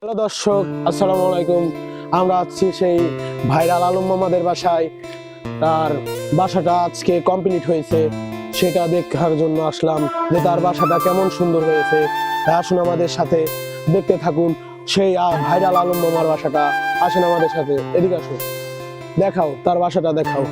Hello দর্শক, আসসালামু আলাইকুম। আমরা আছি সেই ভাইরাল আলম মামাদের বাসায়। তার বাসাটা আজকে কমপ্লিট হয়েছে, সেটা দেখার জন্য আসলাম যে তার বাসাটা কেমন সুন্দর হয়েছে। আসুন আমাদের সাথে দেখতে থাকুন সেই ভাইরাল আলম মামার বাসাটা। আসুন আমাদের সাথে, এদিকে আসুন, দেখাও তার বাসাটা দেখাও।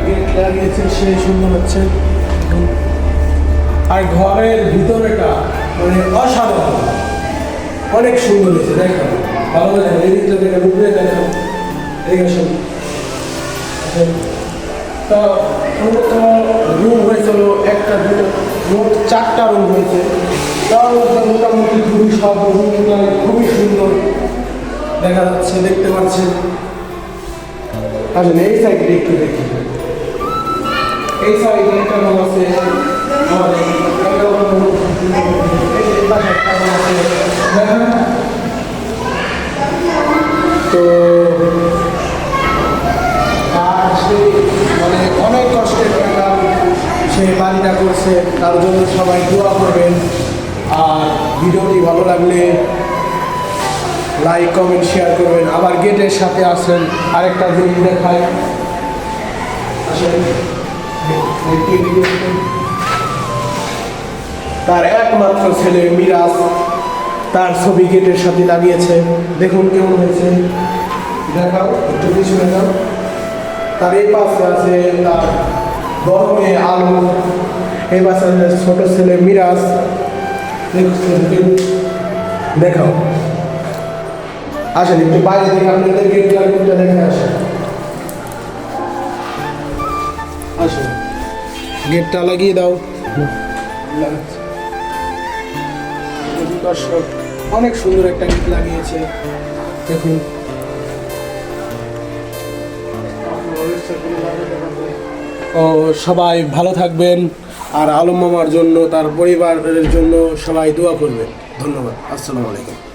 গেট লাগিয়েছে, সেই সুন্দর হচ্ছে। আর ঘরের ভিতরেটা মানে অসাধারণ, অনেক সুন্দর হয়েছে। দেখো ভালো লাগে, এদিকটা দেখে উপরে দেখো, এদিকে আসুন। তা রুম হয়েছিল একটা দুটো, মোট 4টা রুম হয়েছে। তার মধ্যে মোটামুটি খুবই সব রুমগুলো খুবই সুন্দর দেখা যাচ্ছে, দেখতে পাচ্ছেন। আসলে এই সাইডে একটু দেখি, এই সাইডে একটা রুম আছে আমাদের, তো মানে অনেক কষ্টের টাকা সে বাড়িটা করছে, তার জন্য সবাই দোয়া করবেন। আর ভিডিওটি ভালো লাগলে লাইক কমেন্ট শেয়ার করবেন। আবার গেটের সাথে আসেন, আরেকটা জিনিস দেখায়, আসেন। তার একমাত্র ছেলে মিরাজ, তার ছবি গেটের সাথে লাগিয়েছে। দেখুন কেমন হয়েছে, দেখাও একটু পিছনে যাও। তার এই পাশে আছে তার বড় মেয়ে আলু, এই পাশে আছে ছোট ছেলে মিরাজ। দেখাও, আসেন একটু বাইরে থেকে আপনাদের গেট লাগানোটা দেখে আসেন। আসুন, গেটটা লাগিয়ে দাও। দর্শক, অনেক সুন্দর একটা গেট লাগিয়েছে, দেখুন। ও সবাই ভালো থাকবেন, আর আলম মামার জন্য, তার পরিবারের জন্য সবাই দোয়া করবেন। ধন্যবাদ, আসসালামু আলাইকুম।